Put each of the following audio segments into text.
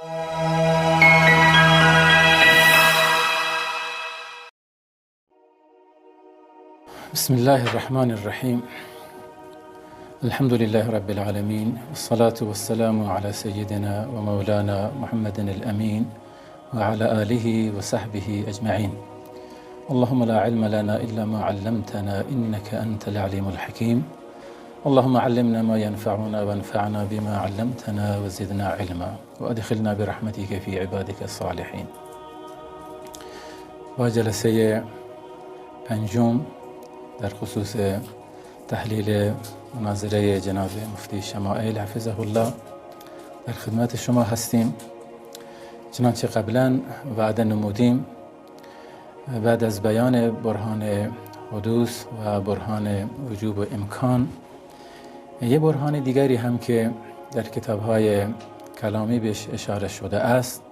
بسم الله الرحمن الرحیم. الحمد لله رب العالمین، والصلاة والسلام على سيدنا ومولانا محمد الأمين وعلى آله وصحبه أجمعين. اللهم لا علم لنا إلا ما علمتنا إنك أنت العليم الحكيم. اللهم علمنا ما ينفعنا وانفعنا بما علمتنا وزدنا علما وأدخلنا برحمتك في عبادك الصالحين. با جلسه پنجم در خصوص تحلیل مناظره جناب مفتی شمائل حفظه الله در خدمت شما هستیم. چنانچه قبلا وعده نمودیم، بعد از بیان برهان حدوث و برهان وجوب و امکان، یه برهان دیگری هم که در کتاب‌های کلامی بهش اشاره شده است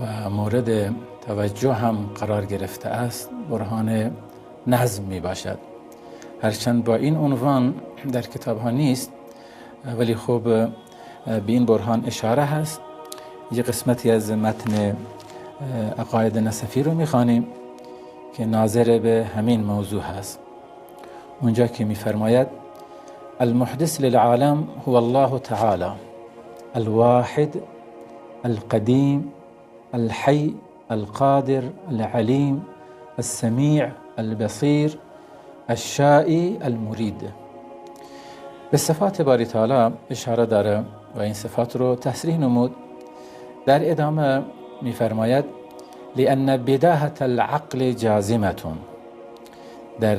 و مورد توجه هم قرار گرفته است، برهان نظم می باشد. هرچند با این عنوان در کتاب ها نیست، ولی خب به این برهان اشاره هست. یه قسمتی از متن عقاید نصفی رو می خوانیم که ناظر به همین موضوع هست. اونجا که می فرماید: المحدث للعالم هو الله تعالى الواحد القدیم الحی القادر العلیم السمیع البصیر الشائی المرید. به صفات باری تعالی اشاره داره و این صفات رو تصریح نمود. در ادامه می‌فرماید: لأن بداهة العقل جازمة. در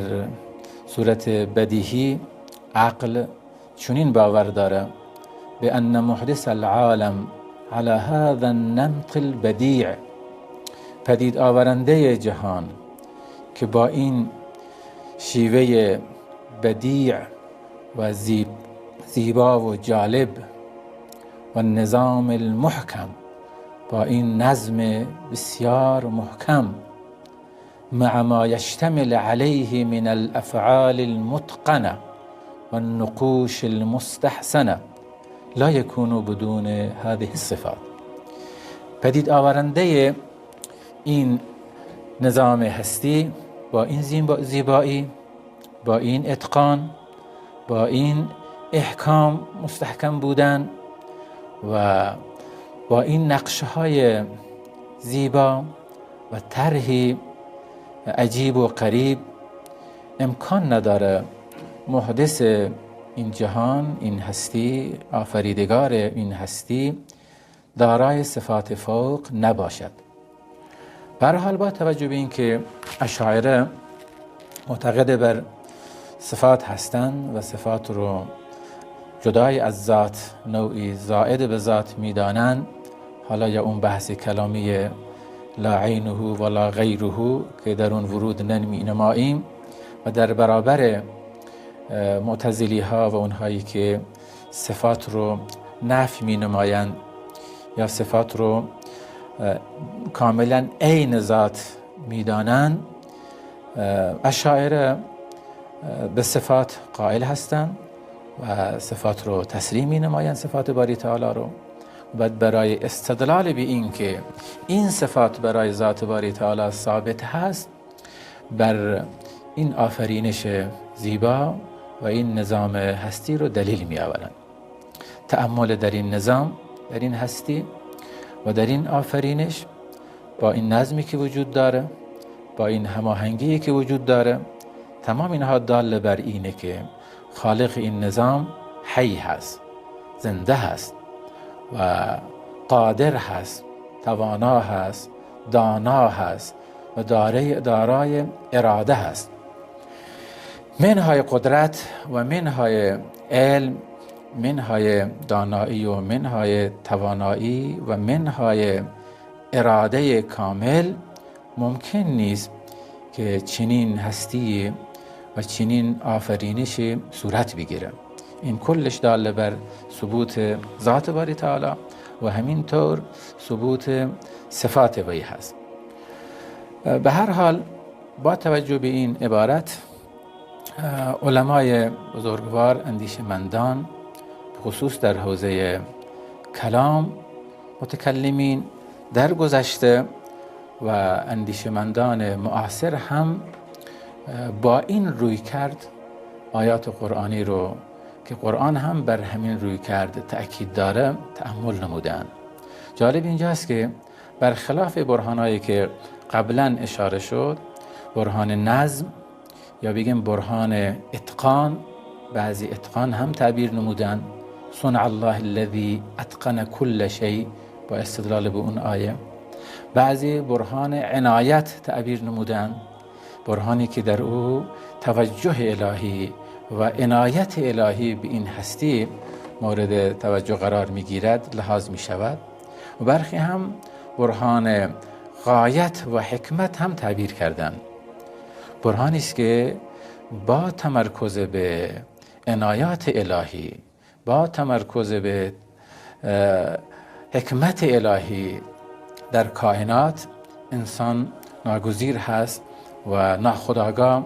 صورت بدیهی عقل چنین باور داره به ان محدث العالم على هذا النمط البدیع، پدید آورنده جهان که با این شیوه بدیع و زیبا و جالب و نظام المحکم، با این نظم بسیار محکم، مع ما یشتمل علیه من الافعال المتقنه و النقوش المستحسنه لا یکون بدون هذه الصفات. پدید آورنده این نظام هستی با این زیبایی، با این اتقان، با این احکام مستحکم بودن و با این نقشه های زیبا و طرحی عجیب و غریب، امکان نداره محدث این جهان، این هستی، آفریدگار این هستی، دارای صفات فوق نباشد. به هر حال با توجه به این که اشاعره معتقد بر صفات هستند و صفات رو جدای از ذات نوعی زائد به ذات میدانند، حالا یا اون بحث کلامی لا عینه ولا غیره که در اون ورود نماییم، و در برابر معتزلی ها و اونهایی که صفات رو نفی می نمایند یا صفات رو کاملا عین ذات می دانند، اشاعره به صفات قائل هستند و صفات رو تصریح می نمایند، صفات باری تعالی رو. و برای استدلال به این که این صفات برای ذات باری تعالی ثابت هست، بر این آفرینش زیبا و این نظام هستی رو دلیل می آورند. تأمل در این نظام، در این هستی و در این آفرینش، با این نظمی که وجود داره، با این هماهنگی که وجود داره، تمام اینها دال بر اینه که خالق این نظام حی هست، زنده هست و قادر هست، توانا هست، دانا هست و دارای اراده هست. منهای قدرت و منهای علم، منهای دانایی و منهای توانایی و منهای اراده کامل. ممکن نیست که چنین هستی و چنین آفرینش صورت بگیره. این کلش داله بر ثبوت ذات باری تعالی و همینطور ثبوت صفات وی هست. به هر حال با توجه به این عبارت، علمای بزرگوار اندیشمندان خصوص در حوزه کلام متکلمین در گذشته و اندیشمندان معاصر هم با این روی کرد آیات قرآنی رو که قرآن هم بر همین روی کرد تأکید داره تأمل نمودن. جالب اینجاست که برخلاف برهانایی که قبلا اشاره شد، برهان نظم یا بگیم برهان اتقان، بعضی اتقان هم تعبیر نمودن، صنع الله الذی اتقن کل شیء با استدلال به اون آیه. بعضی برهان عنایت تعبیر نمودن، برهانی که در او توجه الهی و عنایت الهی به این هستی مورد توجه قرار میگیرد، لحاظ می شود. و برخی هم برهان غایت و حکمت هم تعبیر کردند. برهانی است که با تمرکز به عنایات الهی، با تمرکز به حکمت الهی در کائنات، انسان ناگزیر هست و ناخودآگاه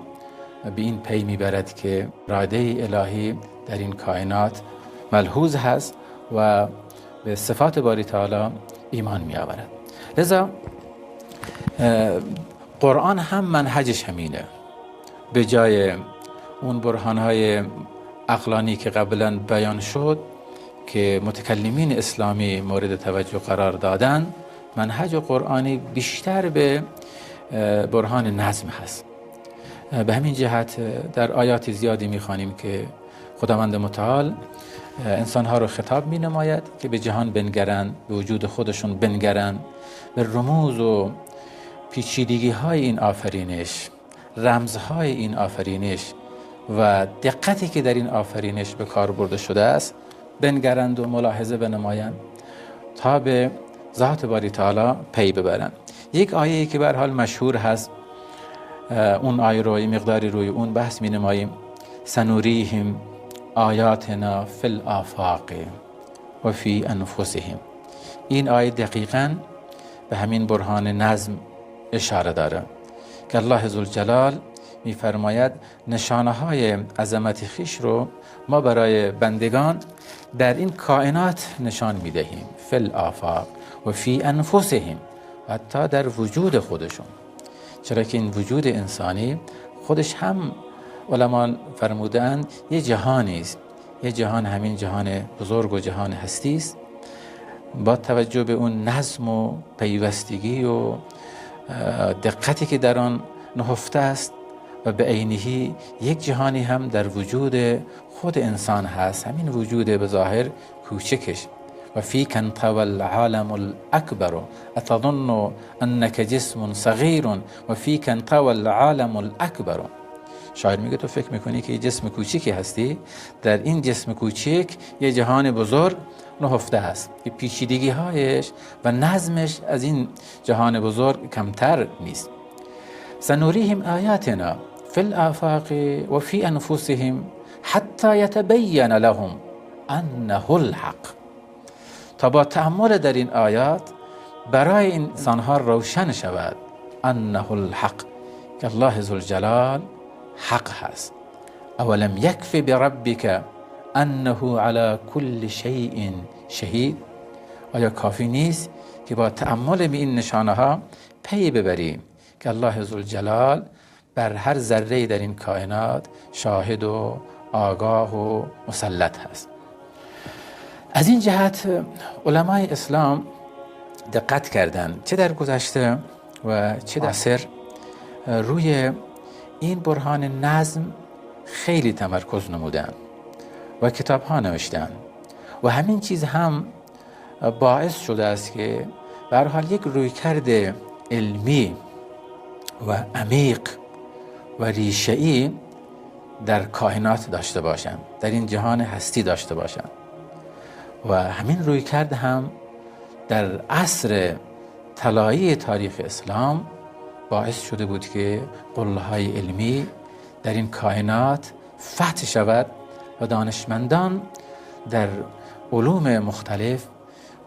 به این پی میبرد که اراده الهی در این کائنات ملحوظ هست و به صفات باری تعالی ایمان می آورد. لذا قرآن هم منهجش همینه، به جای اون برهانهای عقلانی که قبلا بیان شد که متکلمین اسلامی مورد توجه قرار دادن، منهج قرآنی بیشتر به برهان نظم هست. به همین جهت در آیات زیادی میخوانیم که خداوند متعال انسانها رو خطاب می نماید که به جهان بنگرند، به وجود خودشون بنگرند، به رموز و پیچیدگی های این آفرینش، رمزهای این آفرینش و دقتی که در این آفرینش به کار برده شده است بنگرند و ملاحظه بنمایند تا به ذات باری تعالی پی ببرند. یک آیه‌ای که به هر حال مشهور هست، اون آیه رو مقداری روی اون بحث می نماییم. سنوریهم آیاتنا فی الآفاق و فی انفسهم. این آیه دقیقاً به همین برهان نظم اشاره داره که الله ذوالجلال می‌فرماید نشانه های عظمت خویش رو ما برای بندگان در این کائنات نشان می‌دهیم، فی الآفاق و فی انفسهم، حتی در وجود خودشون. چرا که این وجود انسانی خودش هم علما فرمودند یه جهانی است، یه جهان، همین جهان بزرگ و جهان هستی است، با توجه به اون نظم و پیوستگی و دقتی که در آن نهفته است و به عینه یک جهانی هم در وجود خود انسان هست، همین وجود به ظاهر کوچکش. و فیک انطوی العالم الاکبر اتظن انک جسم صغیر و فیک انطوی العالم الاکبر. شاعر میگه تو فکر میکنی که یه جسم کوچیکی هستی، در این جسم کوچک یه جهان بزرگ نهفته است که پیچیدگی هایش و نظمش از این جهان بزرگ کمتر نیست. سنوریهم آیاتنا فی الآفاق و فی انفسهم حتی یتبین لهم انه الحق. تا با تأمل در این آیات برای این انسانها روشن شود انه الحق، که الله ذوالجلال حق هست. اولم یکف بربک انه علی کل شیء شهید. آیا کافی نیست که با تأمل به این نشانه ها پی ببریم که الله ذوالجلال بر هر ذره در این کائنات شاهد و آگاه و مسلط هست. از این جهت علمای اسلام دقت کردند، چه در گذشته و چه در عصر، روی این برهان نظم خیلی تمرکز نمودن و کتاب ها نوشتن و همین چیز هم باعث شده است که به هر حال یک رویکرد علمی و عمیق و ریشه‌ای در کائنات داشته باشند، در این جهان هستی داشته باشند. و همین رویکرد هم در عصر طلایی تاریخ اسلام باعث شده بود که قله‌های علمی در این کائنات فتح شود و دانشمندان در علوم مختلف،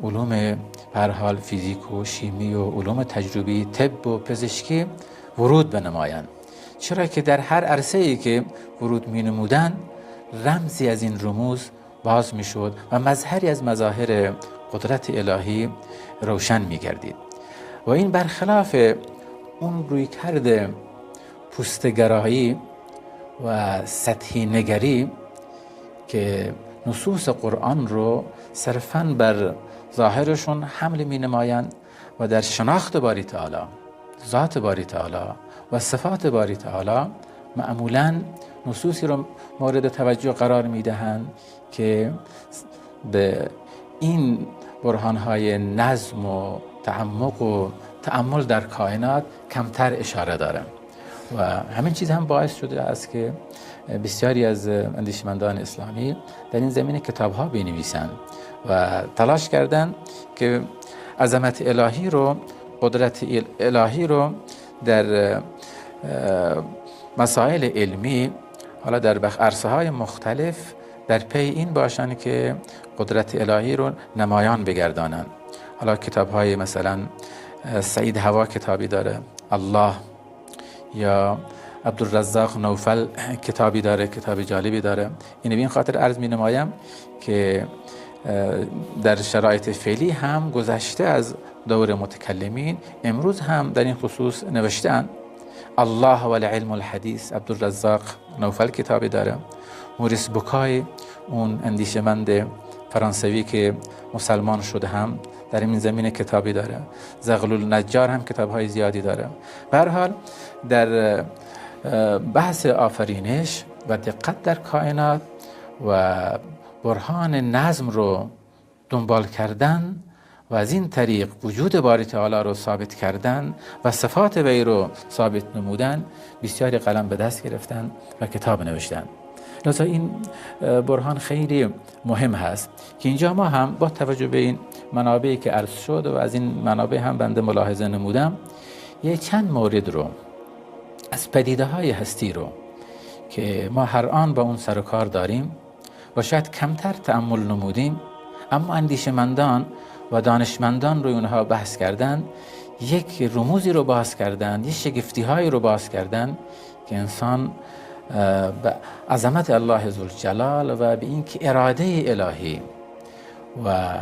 علوم به هر حال فیزیک و شیمی و علوم تجربی، طب و پزشکی ورود بنمایند. چرا که در هر عرصه‌ای که ورود می‌نمودند رمزی از این رموز باز می‌شد و مظهری از مظاهر قدرت الهی روشن می‌گردید و این برخلاف اون رویکرد پوستگرایی و سطحی نگری که نصوص قرآن رو صرفاً بر ظاهرشون حمل می نمایند و در شناخت باری تعالی، ذات باری تعالی و صفات باری تعالی معمولاً نصوصی رو مورد توجه قرار می دهند که به این برهانهای نظم و تعمق و تأمل در کائنات کمتر اشاره داره و همین چیز هم باعث شده است که بسیاری از اندیشمندان اسلامی در این زمینه کتاب‌ها بنویسند و تلاش کردند که عظمت الهی رو، قدرت الهی رو در مسائل علمی، حالا در عرصه‌های مختلف در پی این باشند که قدرت الهی رو نمایان بگردانند. حالا کتاب‌های مثلا سعید هوا کتابی داره، الله، یا عبدالرزاق نوفل کتابی داره، کتاب جالبی داره. این به این خاطر عرض می نمایم که در شرایط فعلی هم گذشته از دور متکلمین، امروز هم در این خصوص نوشتن. الله و العلم الحدیث، عبدالرزاق نوفل کتابی داره. موریس بوکای، اون اندیشمند فرانسوی که مسلمان شده، هم در این زمینه کتابی داره. زغلول نجار هم کتاب‌های زیادی داره. به هر حال در بحث آفرینش و دقت در کائنات و برهان نظم رو دنبال کردن و از این طریق وجود باری تعالی رو ثابت کردن و صفات وی رو ثابت نمودن، بسیاری قلم به دست گرفتن و کتاب نوشتن. لذا این برهان خیلی مهم هست که اینجا ما هم با توجه به این منابعی که عرض شد و از این منابع هم بنده ملاحظه نمودم، یه چند مورد رو از پدیده‌های هستی رو که ما هر آن با اون سر و کار داریم و شاید کمتر تأمل نمودیم، اما اندیشمندان و دانشمندان روی اونها بحث کردن، یک رموزی رو باز کردن، یک شگفتی‌هایی رو باز کردن که انسان به عظمت الله ذوالجلال و به این که اراده الهی و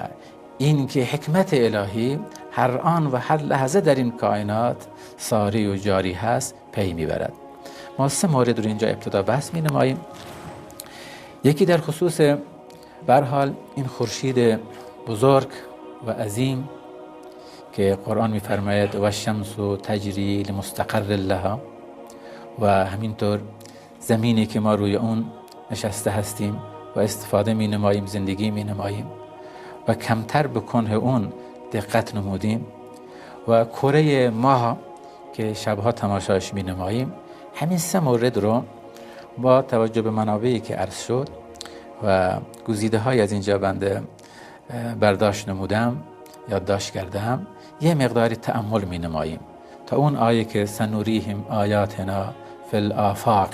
این که حکمت الهی هر آن و هر لحظه در این کائنات ساری و جاری هست پی میبرد. ما 3 مورد رو اینجا ابتدا بحث می نماییم. یکی در خصوص به هر حال این خورشید بزرگ و عظیم که قرآن میفرماید و الشمس تجری لمستقر لها، و همینطور زمینی که ما روی اون نشسته هستیم و استفاده می نماییم، زندگی می نماییم و کمتر به کنه اون دقت نمودیم، و کره ماه که شبها تماشاش می نماییم. همین 3 مورد رو با توجه به منابعی که عرض شد و گزیده های از اینجا بنده برداشت نمودم، یادداشت کردم، یه مقداری تأمل می نماییم تا اون آیه که سنوریهم آیاتنا فی الآفاق،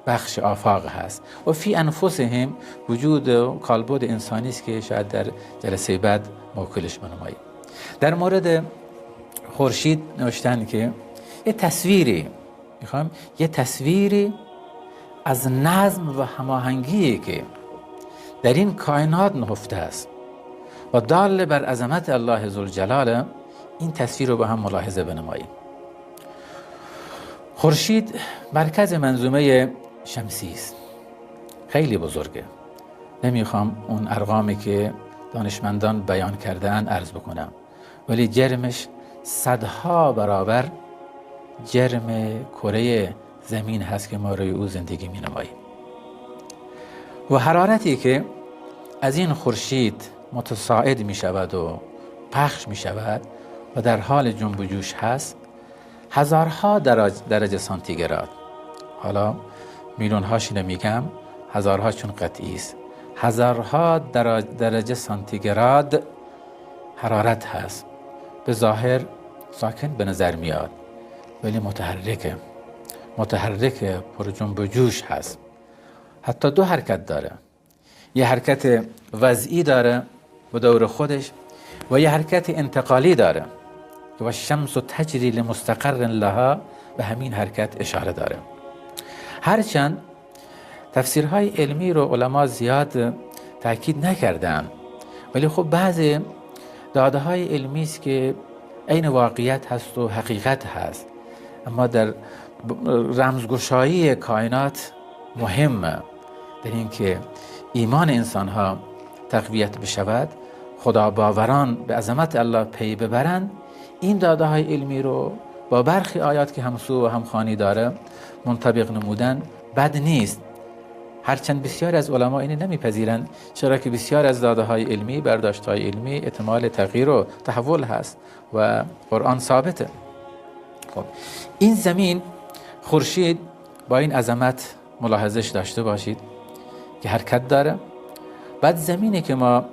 بخش آفاق هست و فی انفسهم، وجود و کالبد انسانی است که شاید در جلسه بعد موکلش بنماییم. در مورد خورشید نوشتن که یه تصویری میخوام، یه تصویری از نظم و هماهنگی که در این کائنات نهفته است و دال بر عظمت الله ذوالجلال، این تصویر رو با هم ملاحظه بنماییم. خورشید مرکز منظومه شمسی است، خیلی بزرگه. نمیخوام اون ارقامی که دانشمندان بیان کردن عرض بکنم، ولی جرمش صدها برابر جرم کره زمین هست که ما روی او زندگی می نماییم. و حرارتی که از این خورشید متصاعد می شود و پخش می شود و در حال جنب و جوش هست، هزارها درجه سانتیگراد، حالا میلیون هاش نمیگم، هزارها چون قطعی است، هزارها درجه سانتیگراد حرارت هست. به ظاهر ساکن به نظر میاد ولی متحرکه، پر جنب و جوش هست. حتی 2 حرکت داره، یه حرکت وضعی داره به دور خودش و یه حرکت انتقالی داره که الشمس تجری لمستقر لها، به همین حرکت اشاره داره. هرچند تفسیرهای علمی رو علما زیاد تاکید نکردن، ولی خب بعضی داده های علمی است که عین واقعیت هست و حقیقت هست، اما در رمزگشایی کائنات مهمه، در اینکه ایمان انسان ها تقویت بشود، خدا باوران به عظمت الله پی ببرند. این داده های علمی رو با برخی آیات که همسو و همخوانی داره منطبق نمودن بد نیست، هرچند بسیار از علما اینو نمیپذیرند، چرا که بسیار از داده های علمی، برداشت های علمی احتمال تغییر و تحول هست و قرآن ثابته. خب این زمین، خورشید با این عظمت ملاحظش داشته باشید که حرکت داره. بعد زمینی که ما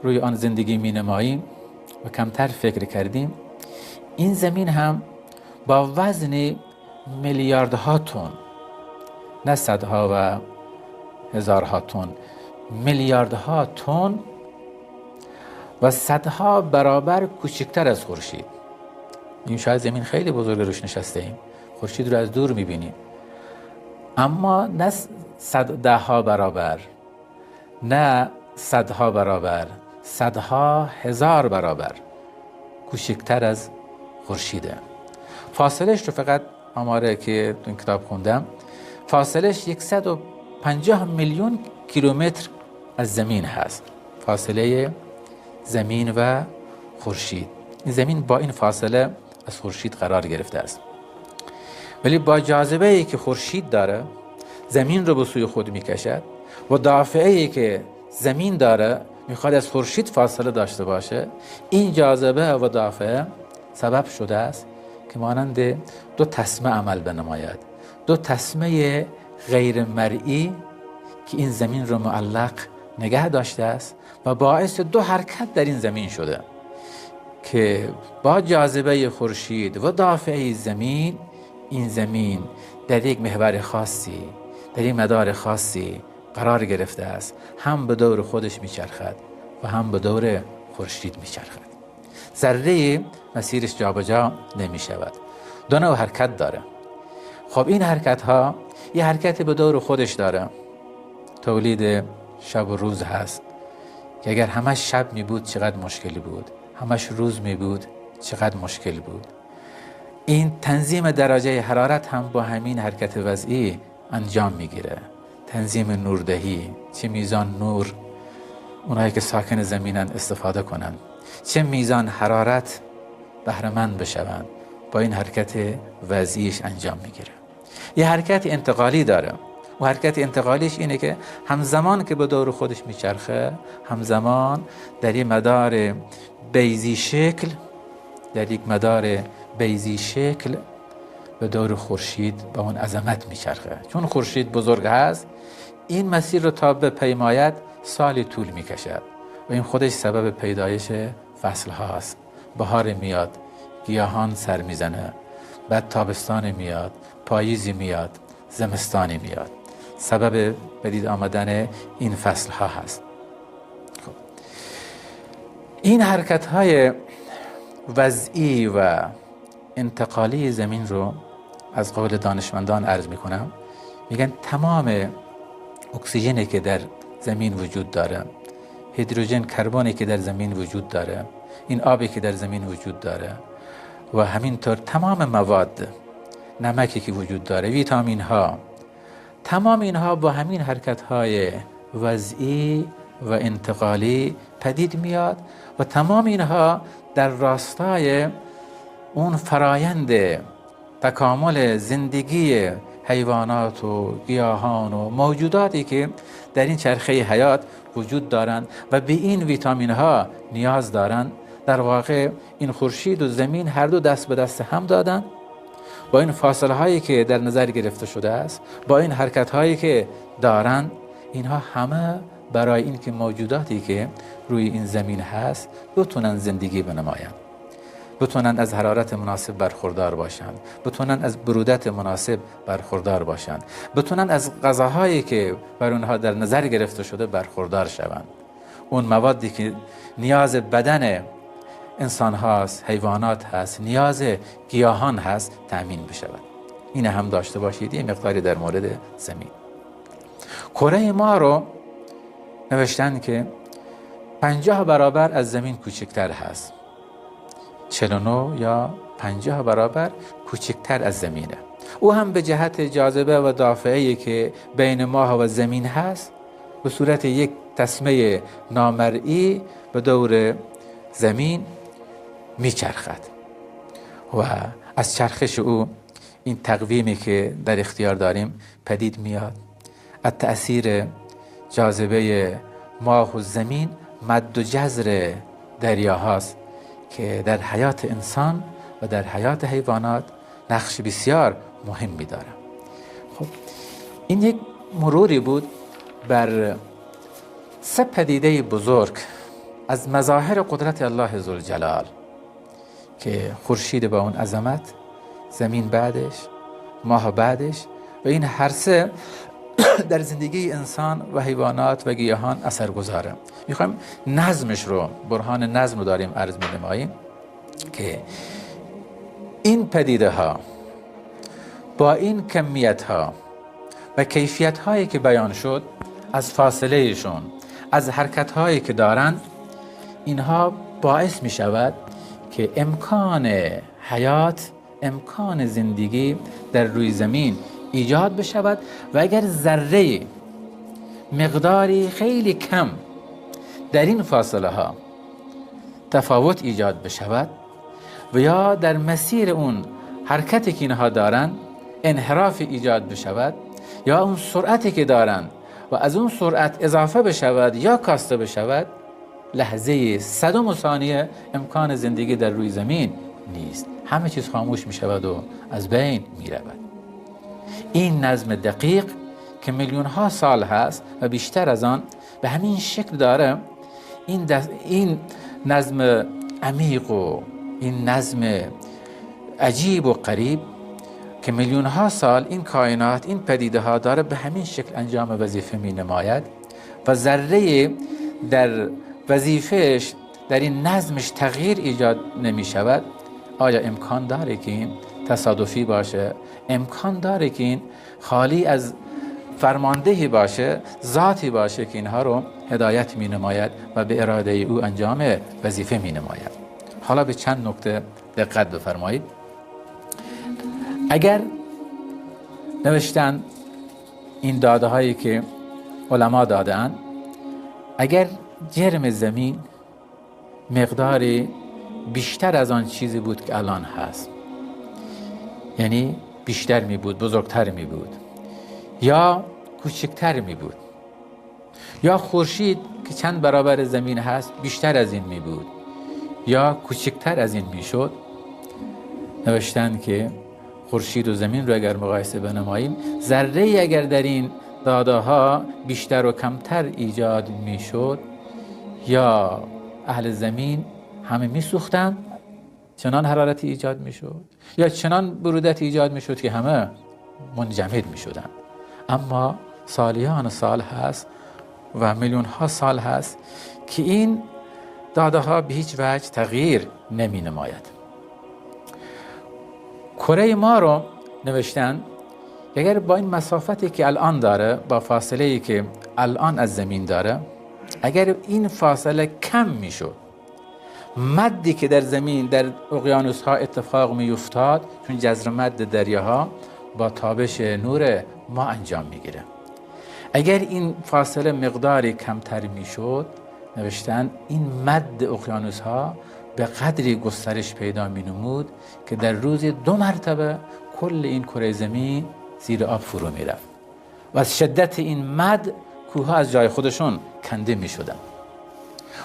روی آن زندگی می نماییم و کمتر فکر کردیم، این زمین هم با وزن میلیاردها تن، نه صدها و هزارها تن، میلیاردها تن و صدها برابر کوچکتر از خورشید. این شاید زمین خیلی بزرگ روش نشسته ایم، خورشید رو از دور میبینیم، اما نه دهها برابر، نه صدها برابر، صدها هزار برابر کوچکتر از خورشیده. فاصلش رو فقط آماره که تو این کتاب خوندم، فاصلش 150 میلیون کیلومتر از زمین هست، فاصله زمین و خورشید. این زمین با این فاصله از خورشید قرار گرفته است، ولی با جاذبه ای که خورشید داره زمین رو به سوی خود میکشد و دافعه ای که زمین داره میخواد از خورشید فاصله داشته باشه. این جاذبه و دافعه سبب شده است که مانند دو تسمه عمل بنماید، دو تسمه غیر مرئی که این زمین رو معلق نگه داشته است و باعث دو حرکت در این زمین شده که با جاذبه خورشید و دافعه زمین، این زمین در یک محور خاصی، در یک مدار خاصی قرار گرفته است، هم به دور خودش میچرخد و هم به دور خورشید میچرخد. ذره مسیرش جابجا نمیشود، دو نوع حرکت داره. خب این حرکت ها یه حرکت به دور خودش داره، تولید شب و روز هست که اگر همش شب می بود چقدر مشکلی بود، همش روز می بود چقدر مشکل بود. این تنظیم درجه حرارت هم با همین حرکت وضعی انجام میگیره، تنظیم نوردهی، چه میزان نور اونایی که ساکن زمینن استفاده کنن، چه میزان حرارت بهره‌مند بشون، با این حرکت وضعیش انجام میگیره. یه حرکت انتقالی داره و حرکت انتقالیش اینه که همزمان که به دور خودش میچرخه، همزمان در یک مدار بیضی شکل، در یک مدار بیضی شکل به دور خورشید با اون عظمت میچرخه. چون خورشید بزرگ هست، این مسیر رو تا به پیماید سالی طول میکشد و این خودش سبب پیدایش فصل هاست. بهار میاد، گیاهان سر میزنه، بعد تابستان میاد، پاییزی میاد، زمستانی میاد، سبب پدید آمدن این فصل ها هست. خب. این حرکت های وضعی و انتقالی زمین رو از قول دانشمندان عرض میکنم، میگن تمام اکسیژنی که در زمین وجود داره، هیدروژن کربنی که در زمین وجود داره، این آبی که در زمین وجود داره و همینطور تمام مواد، نمکی که وجود داره، ویتامین ها، تمام اینها با همین حرکت های وضعی و انتقالی پدید میاد و تمام اینها در راستای اون فرایند تکامل زندگی حیوانات و گیاهان و موجوداتی که در این چرخه حیات وجود دارند و به این ویتامین ها نیاز دارند. در واقع این خورشید و زمین هر دو دست به دست هم دادن، با این فاصله هایی که در نظر گرفته شده است، با این حرکت هایی که دارند، اینها همه برای این که موجوداتی که روی این زمین هست بتونن زندگی بنمایند، بتونن از حرارت مناسب برخوردار باشند، بتونن از برودت مناسب برخوردار باشند، بتونن از غذاهایی که بر اونها در نظر گرفته شده برخوردار شوند. اون موادی که نیاز بدن انسان هاست، حیوانات هست، نیاز گیاهان هست، تأمین بشود. این هم داشته باشید یه مقداری در مورد زمین. کره ما رو نوشتن که 50% 50 برابر از زمین کوچکتر هست. 49 یا 50 برابر کوچکتر از زمینه. او هم به جهت جاذبه و دافعه‌ای که بین ماه و زمین هست به صورت یک تسمه نامرئی به دور زمین میچرخد و از چرخش او این تقویمی که در اختیار داریم پدید میاد. از تأثیر جاذبه ماه و زمین مد و جزر دریاهاست که در حیات انسان و در حیات حیوانات نقش بسیار مهمی داره. خب این یک مروری بود بر 3 پدیده بزرگ از مظاهر قدرت الله ذوالجلال که خورشید با اون عظمت، زمین بعدش، ماه بعدش، و این هر 3 در زندگی انسان و حیوانات و گیاهان اثر گذاره. میخوایم نظمش رو، برهان نظم رو داریم عرض می‌نماییم که این پدیده ها با این کمیت ها و کیفیت هایی که بیان شد، از فاصله شون، از حرکت هایی که دارند، اینها باعث می شود که امکان حیات، امکان زندگی در روی زمین ایجاد بشود و اگر ذره مقداری خیلی کم در این فاصله ها تفاوت ایجاد بشود و یا در مسیر اون حرکتی که اینها دارن انحراف ایجاد بشود یا اون سرعتی که دارن و از اون سرعت اضافه بشود یا کاسته بشود، لحظه 100 ثانیه امکان زندگی در روی زمین نیست. همه چیز خاموش می شود و از بین می رود. این نظم دقیق که میلیون ها سال هست و بیشتر از آن به همین شکل داره، این نظم عمیق و این نظم عجیب و غریب که میلیون ها سال این کائنات، این پدیده ها داره به همین شکل انجام وظیفه می نماید و ذره در وظیفهش، در این نظمش تغییر ایجاد نمی شود. آیا امکان داره که این تصادفی باشه؟ امکان داره که این خالی از فرماندهی باشه، ذاتی باشه که اینها رو هدایت می نماید و به اراده او انجام وظیفه می نماید؟ حالا به چند نکته دقت بفرمایید. اگر نوشتن این داده هایی که علما دادن، اگر جرم زمین مقداری بیشتر از آن چیزی بود که الان هست، یعنی بیشتر می بود، بزرگتر می بود یا کوچکتر می بود، یا خورشید که چند برابر زمین هست بیشتر از این می بود یا کوچکتر از این می شد، نوشتن که خورشید و زمین رو اگر مقایسه بنماییم، ذره اگر در این داده ها بیشتر و کمتر ایجاد می شد، یا اهل زمین همه می سوختن، چنان حرارتی ایجاد می شد، یا چنان برودت ایجاد می شد که همه منجمد می شدن. اما سالیان سال هست و میلیون ها سال هست که این داده ها به هیچ وجه تغییر نمی نماید. کره ما رو نوشتن اگر با این مسافتی که الان داره، با فاصله‌ای که الان از زمین داره، اگر این فاصله کم می شد، مدی که در زمین، در اقیانوس ها اتفاق می افتاد، چون جذر مد دریاها با تابش نور ما انجام می گیره، اگر این فاصله مقداری کمتر می شد، نوشتن این مد اقیانوس ها به قدری گسترش پیدا می نمود که در روزی 2 مرتبه کل این کره زمین زیر آب فرو می رفت و از شدت این مد کوه ها از جای خودشون کنده می شدن.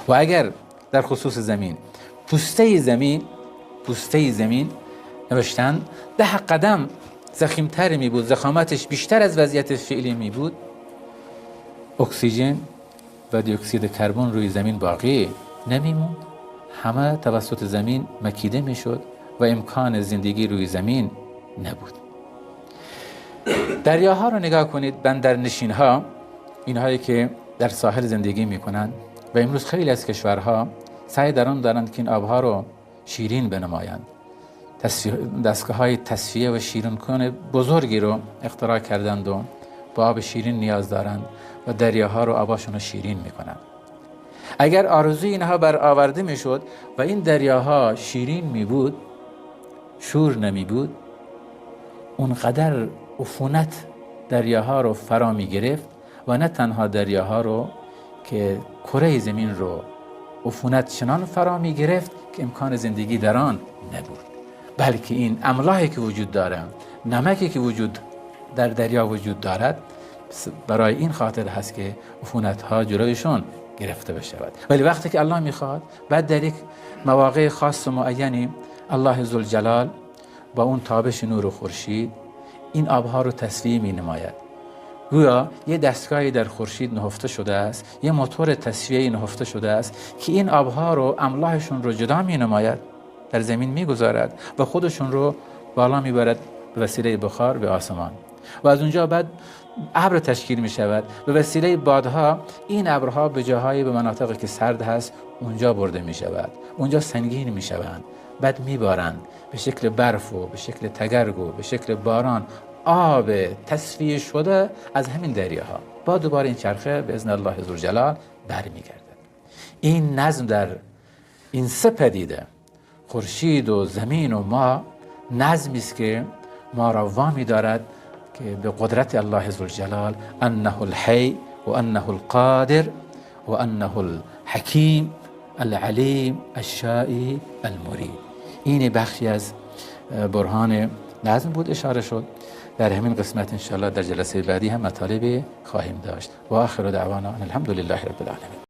و اگر در خصوص زمین پوسته زمین نوشتن 10 قدم ضخیم‌تر می بود، ضخامتش بیشتر از وضعیت فعلی می بود، اکسیژن و دی اکسید کربن روی زمین باقی نمیموند، همه توسط زمین مکیده میشد و امکان زندگی روی زمین نبود. دریاها رو نگاه کنید، بندرنشین ها، اینهایی که در ساحل زندگی میکنن و امروز خیلی از کشورها سعی دارند که این آبها رو شیرین بنمایند. دستگاه های تصفیه و شیرین کن بزرگی رو اختراع کردند و با آب شیرین نیاز دارند و دریاها رو آباشون رو شیرین میکنند. اگر آرزوی اینها برآورده میشد و این دریاها شیرین می بود، شور نمی بود، اونقدر عفونت دریاها رو فرا می گرفت و نه تنها دریاها رو که کره زمین رو عفونت چنان فرا می گرفت که امکان زندگی در آن نبود. بلکه این املاحی که وجود داره، نمکی که در دریا وجود دارد، برای این خاطر هست که عفونت ها جلویشون گرفته بشود. ولی وقتی که الله میخواد، بعد در یک مواقع خاص و معینی الله ذوالجلال با اون تابش نور و خورشید این آبها رو تصفیه می نماید. گویا یه دستگاهی در خورشید نهفته شده است، یه موتور تصفیه نهفته شده است که این آبها رو، املاحشون رو جدا می نماید، در زمین می گذارد و خودشون رو بالا می برد به وسیله بخار به آسمان و از اونجا بعد ابر تشکیل می شود. به وسیله بادها این ابرها به جاهای، به مناطقی که سرد هست اونجا برده می شود، اونجا سنگین می شوند، بعد می بارند به شکل برف و به شکل تگرگ و به شکل باران آب تصفیه شده از همین دریاها. با دوباره این چرخه به اذن الله ذوالجلال برمیگردد. این نظم در این سه پدیده، خورشید و زمین و ما، نظمی است که ما را وامی دارد که به قدرت الله ذوالجلال انه الحی و انه القادر و انه الحکیم العلیم الشائی المرید. این بخشی از برهان نظم بود اشاره شد. در همین قسمت انشاءالله در جلسه بعدی هم مطالب خواهیم داشت. و آخر دعوانا الحمد لله رب العالمین.